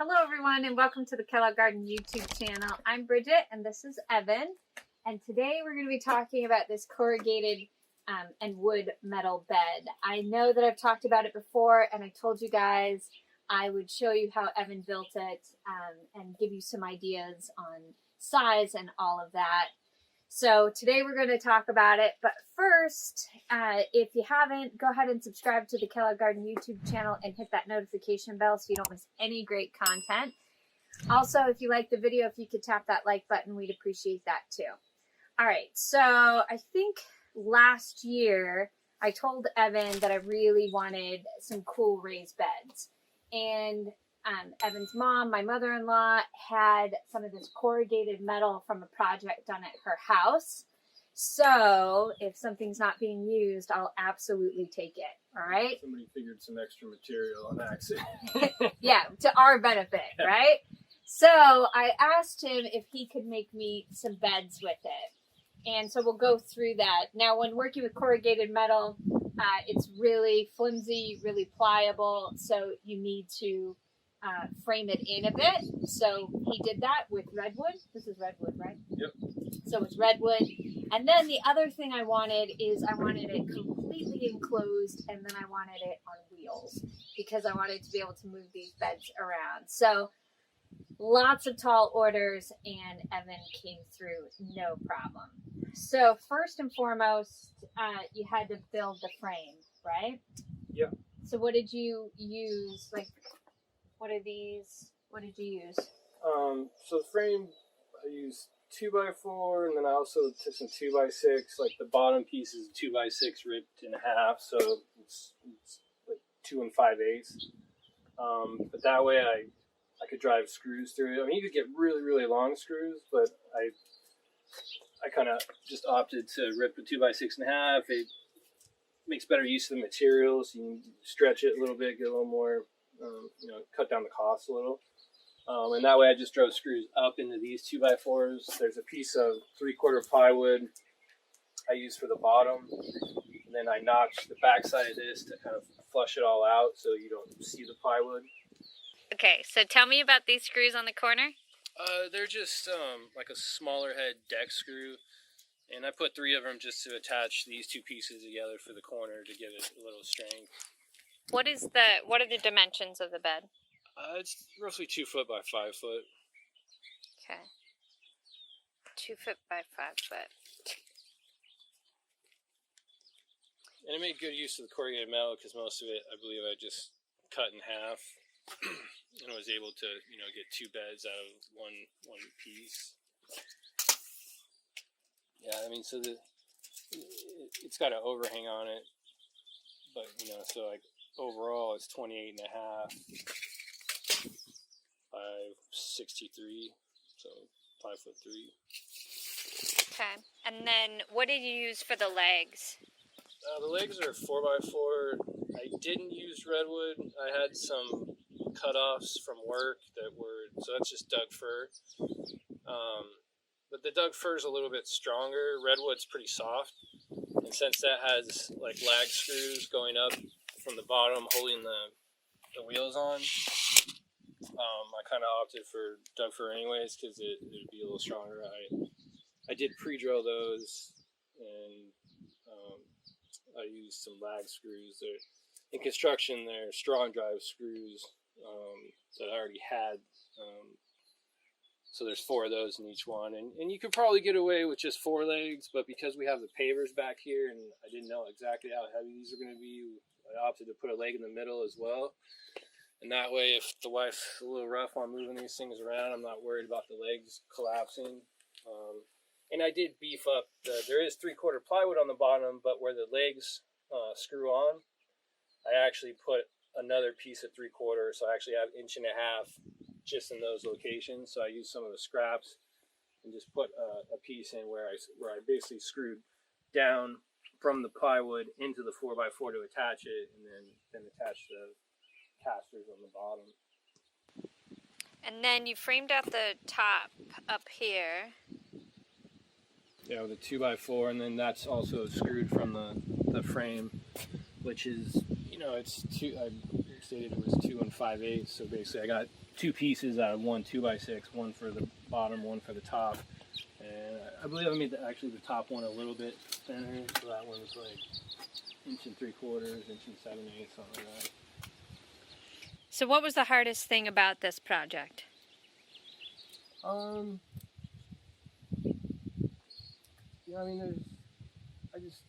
Hello everyone and welcome to the Kellogg Garden YouTube channel. I'm Bridget and this is Evan, and today we're going to be talking about this corrugated and wood metal bed. I know that I've talked about it before and I told you guys I would show you how Evan built it and give you some ideas on size and all of that. So today we're going to talk about it, but first, if you haven't, go ahead and subscribe to the Kellogg Garden YouTube channel and hit that notification bell so you don't miss any great content. Also, if you like the video, if you could tap that like button, we'd appreciate that too. All right, so I think last year I told Evan that I really wanted some cool raised beds, and Evan's mom, my mother-in-law, had some of this corrugated metal from a project done at her house. So if something's not being used, I'll absolutely take it. All right. Somebody figured some extra material on accident. Yeah, to our benefit, right? So I asked him if he could make me some beds with it. And so we'll go through that. Now, when working with corrugated metal, it's really flimsy, really pliable. So you need to frame it in a bit. So he did that with redwood. This is redwood, right? Yep. So it's redwood. And then the other thing I wanted is I wanted it completely enclosed, and then I wanted it on wheels because I wanted to be able to move these beds around. So lots of tall orders, and Evan came through no problem. So first and foremost, you had to build the frame, right? Yep. So what did you use? Like, what are these? What did you use? So the frame, I used 2x4, and then I also took some 2x6. Like the bottom piece is 2x6 ripped in half, so it's like 2 5/8. But that way I could drive screws through it. I mean, you could get really, really long screws, but I kind of just opted to rip the 2x6 in half. It makes better use of the material, so you can stretch it a little bit, get a little more, cut down the cost a little. And that way I just drove screws up into these 2x4s. There's a piece of 3/4 plywood I use for the bottom. And then I notched the backside of this to kind of flush it all out so you don't see the plywood. Okay, so tell me about these screws on the corner. They're just like a smaller head deck screw. And I put 3 of them just to attach these 2 pieces together for the corner to give it a little strength. What are the dimensions of the bed? It's roughly 2 foot by 5 foot. Okay. 2 foot by 5 foot. And I made good use of the corrugated metal because most of it, I believe, I just cut in half, and I was able to, get 2 beds out of one piece. Yeah, I mean, so it's got an overhang on it, but so like overall it's 28 and a half by 63, so 5'3". Okay. And then what did you use for the legs? The legs are 4x4. I didn't use redwood. I had some cutoffs from work so that's just Doug fir. But the Doug fir is a little bit stronger. Redwood's pretty soft. And since that has like lag screws going up from the bottom holding the wheels on, I kind of opted for Doug fir anyways because it would be a little stronger. I did pre-drill those, and I used some lag screws. In construction, they're strong drive screws that I already had. So there's 4 of those in each one, and you could probably get away with just 4 legs, but because we have the pavers back here, and I didn't know exactly how heavy these are going to be, I opted to put a leg in the middle as well. And that way, if the wife's a little rough on moving these things around, I'm not worried about the legs collapsing. And I did beef up, there is 3/4 plywood on the bottom, but where the legs screw on, I actually put another piece of 3/4, so I actually have 1.5 inches just in those locations. So I used some of the scraps and just put a piece in where I basically screwed down from the plywood into the 4x4 to attach it, and then attach the casters on the bottom. And then you framed out the top up here. Yeah, with a 2x4, and then that's also screwed from the frame, which is, it's I stated it was 2 5/8, so basically I got 2 pieces out of one 2x6, one for the bottom, one for the top. And I believe I made actually the top one a little bit thinner, so that one's like 1 3/4, 1 7/8, something like that. So what was the hardest thing about this project? Yeah, I mean,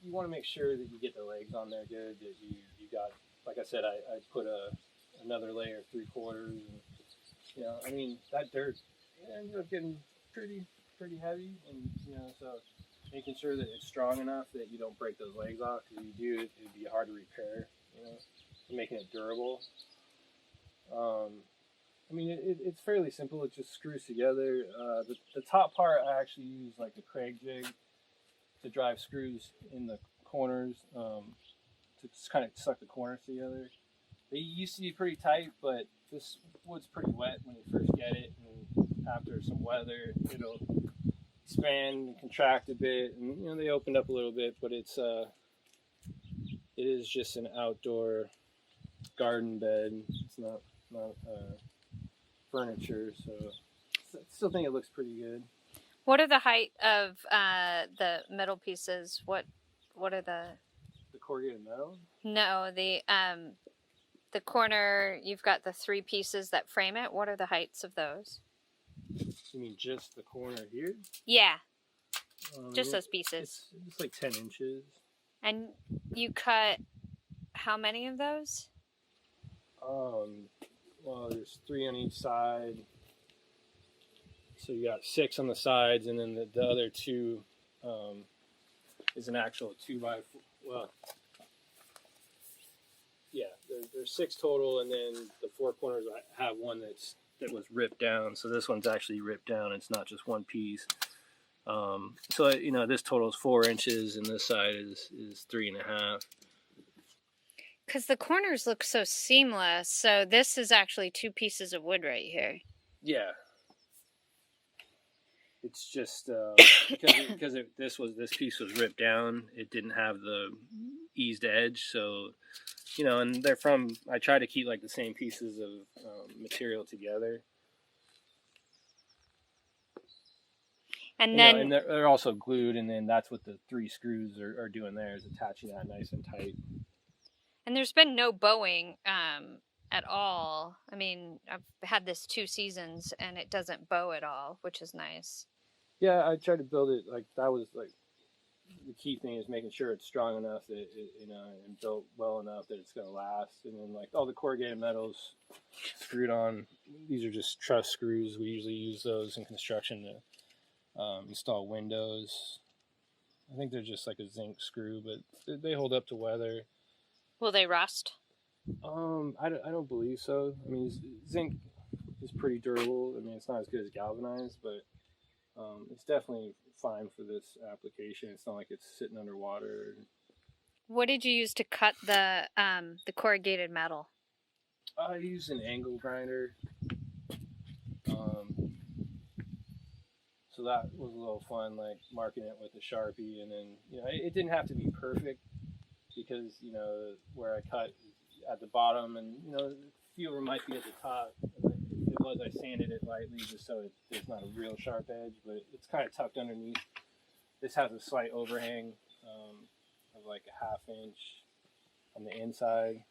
you want to make sure that you get the legs on there good, that you got, like I said, I put another layer of 3/4, and, you know, I mean, that dirt ended up getting pretty heavy, and, you know, so making sure that it's strong enough that you don't break those legs off, because if you do, it'd be hard to repair, you know, and making it durable. I mean, it's fairly simple. It just screws together. The top part, I actually use like a Craig jig to drive screws in the corners, to just kind of suck the corners together. They used to be pretty tight, but this wood's pretty wet when you first get it, and after some weather, it'll expand and contract a bit, and, you know, they opened up a little bit, but it is just an outdoor garden bed. It's not furniture, so I still think it looks pretty good. What are the height of the middle pieces? What are the corrugated metal? No, the corner, you've got the 3 pieces that frame it. What are the heights of those? You mean just the corner here? Yeah, just those pieces. It's like 10 inches. And you cut how many of those? Well, there's 3 on each side. So you got 6 on the sides, and then the other 2 is an actual 2x4. Well, yeah, there's 6 total, and then the 4 corners, I have one that was ripped down. So this one's actually ripped down. It's not just one piece. So, you know, this total is 4 inches, and this side is 3.5. Because the corners look so seamless. So this is actually 2 pieces of wood right here. Yeah. It's just because this piece was ripped down. It didn't have the eased edge, so, you know, and I try to keep like the same pieces of material together. And then, and they're also glued, and then that's what the 3 screws are doing there, is attaching that nice and tight. And there's been no bowing at all. I mean, I've had this 2 seasons, and it doesn't bow at all, which is nice. Yeah, I tried to build it like that. Was like the key thing, is making sure it's strong enough that and built well enough that it's gonna last. And then like all the corrugated metals screwed on, these are just truss screws. We usually use those in construction to install windows. I think they're just like a zinc screw, but they hold up to weather. Will they rust? I don't believe so. I mean, zinc is pretty durable. I mean, it's not as good as galvanized, but it's definitely fine for this application. It's not like it's sitting underwater. What did you use to cut the corrugated metal? I used an angle grinder. So that was a little fun, like marking it with a Sharpie, and then, you know, it didn't have to be perfect, because, you know, where I cut at the bottom, and, you know, a few of them might be at the top. If it was, I sanded it lightly just so there's not a real sharp edge, but it's kind of tucked underneath. This has a slight overhang of like a 1/2 inch on the inside.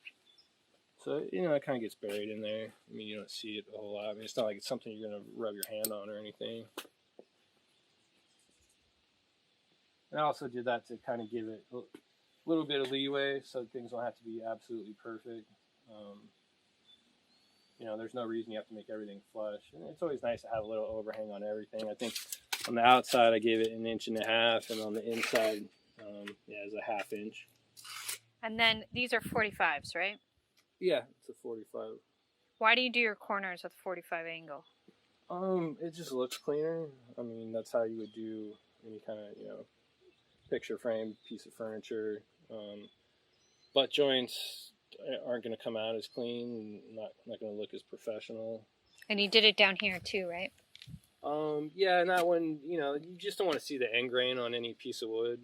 So, you know, it kind of gets buried in there. I mean, you don't see it a whole lot. I mean, it's not like it's something you're going to rub your hand on or anything. And I also did that to kind of give it a little bit of leeway, so things don't have to be absolutely perfect. You know, there's no reason you have to make everything flush. And it's always nice to have a little overhang on everything. I think on the outside I gave it 1.5 inches, and on the inside, it's a 1/2 inch. And then these are 45s, right? Yeah, it's a 45. Why do you do your corners with 45 angle? It just looks cleaner. I mean, that's how you would do any kind of, you know, picture frame piece of furniture. Butt joints aren't going to come out as clean, not going to look as professional. And you did it down here too, right? Yeah, and that one, you know, you just don't want to see the end grain on any piece of wood.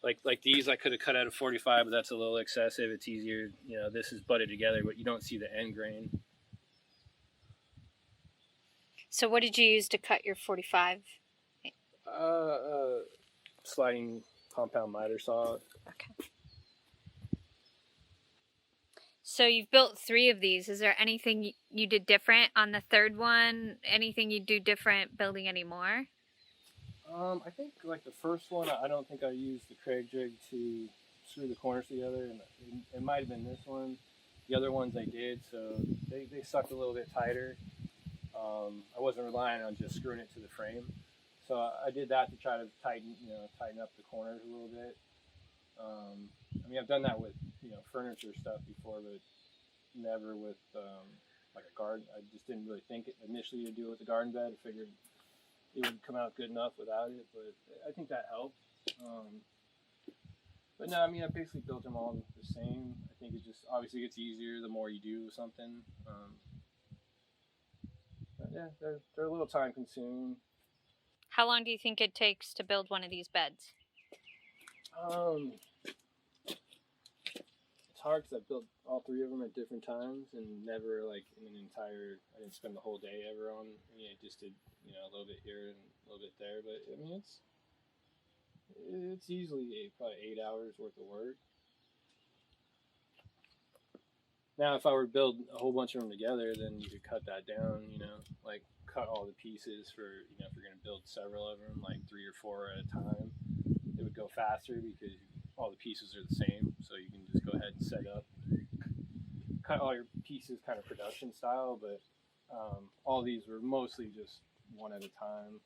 Like these, I could have cut out a 45, but that's a little excessive. It's easier, you know, this is butted together, but you don't see the end grain. So what did you use to cut your 45? Sliding compound miter saw. Okay. So you've built 3 of these. Is there anything you did different on the third one? Anything you do different building any more? I think like the first one, I don't think I used the Craig jig to screw the corners together, and it might have been this one. The other ones I did, so they sucked a little bit tighter. I wasn't relying on just screwing it to the frame, so I did that to try to tighten up the corners a little bit. I mean, I've done that with furniture stuff before, but never with like a garden. I just didn't really think initially to do it with the garden bed. I figured it would come out good enough without it, but I think that helped. But no, I mean, I basically built them all the same. I think it just obviously gets easier the more you do something. But yeah, they're a little time consuming. How long do you think it takes to build one of these beds? It's hard because I built all 3 of them at different times and never like in an entire. I didn't spend the whole day ever on. I mean, I just did a little bit here and a little bit there, but I mean it's easily probably 8 hours worth of work. Now, if I were to build a whole bunch of them together, then you could cut that down. Like cut all the pieces for if you're going to build several of them, like 3 or 4 at a time. It would go faster because all the pieces are the same, so you can just go ahead and set up, cut all your pieces kind of production style. But all these were mostly just one at a time.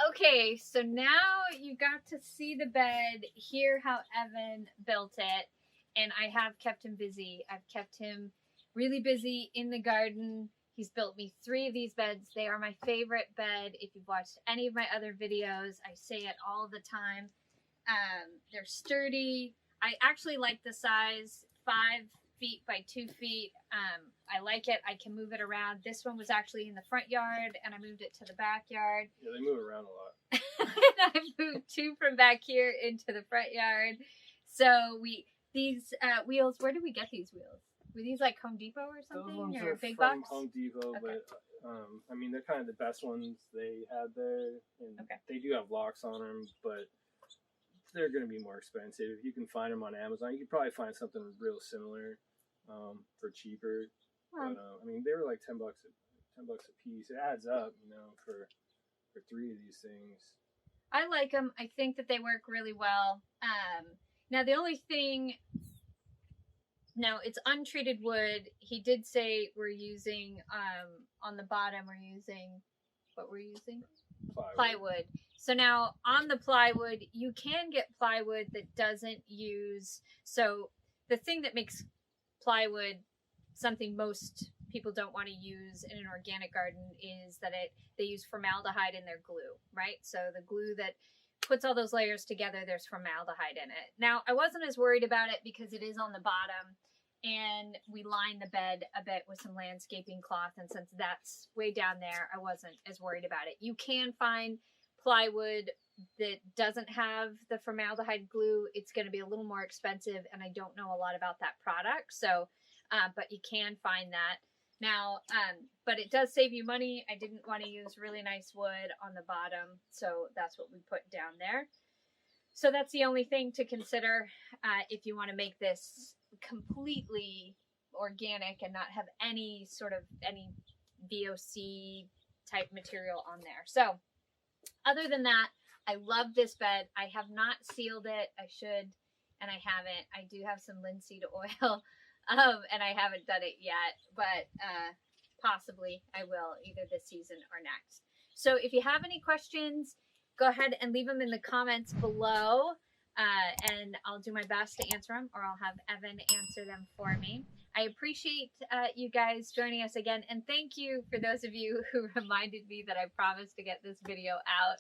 Okay, so now you got to see the bed, hear how Evan built it, and I have kept him busy. I've kept him really busy in the garden. He's built me 3 of these beds. They are my favorite bed. If you've watched any of my other videos, I say it all the time. They're sturdy. I actually like the size 5 feet by 2 feet. I like it. I can move it around. This one was actually in the front yard, and I moved it to the backyard. Yeah, they move around a lot. And I moved 2 from back here into the front yard. So these wheels, where did we get these wheels? Were these like Home Depot or something? Those ones or are big from box? Home Depot, Okay. but I mean they're kind of the best ones they had there, and Okay. they do have locks on them, but they're going to be more expensive. You can find them on Amazon. You could probably find something real similar for cheaper. But I mean, they were like $10 a piece. It adds up, for 3 of these things. I like them. I think that they work really well. Now the only thing, no, it's untreated wood. He did say we're using on the bottom. We're using what we're using. Plywood. So now on the plywood, you can get plywood that doesn't use, so the thing that makes plywood something most people don't want to use in an organic garden is that they use formaldehyde in their glue, right? So the glue that puts all those layers together, there's formaldehyde in it. Now, I wasn't as worried about it because it is on the bottom, and we line the bed a bit with some landscaping cloth, and since that's way down there, I wasn't as worried about it. You can find plywood that doesn't have the formaldehyde glue. It's going to be a little more expensive, and I don't know a lot about that product, so but you can find that. Now, but it does save you money. I didn't want to use really nice wood on the bottom, so that's what we put down there. So that's the only thing to consider if you want to make this completely organic and not have any VOC type material on there. So other than that, I love this bed. I have not sealed it. I should, and I haven't. I do have some linseed oil. And I haven't done it yet, but possibly I will either this season or next. So if you have any questions, go ahead and leave them in the comments below, and I'll do my best to answer them, or I'll have Evan answer them for me. I appreciate you guys joining us again, and thank you for those of you who reminded me that I promised to get this video out.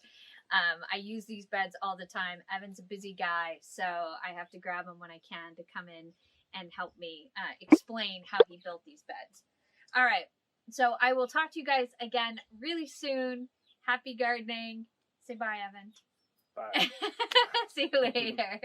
I use these beds all the time. Evan's a busy guy, so I have to grab him when I can to come in and help me explain how he built these beds. All right, so I will talk to you guys again really soon. Happy gardening. Say bye, Evan. Bye. See you later.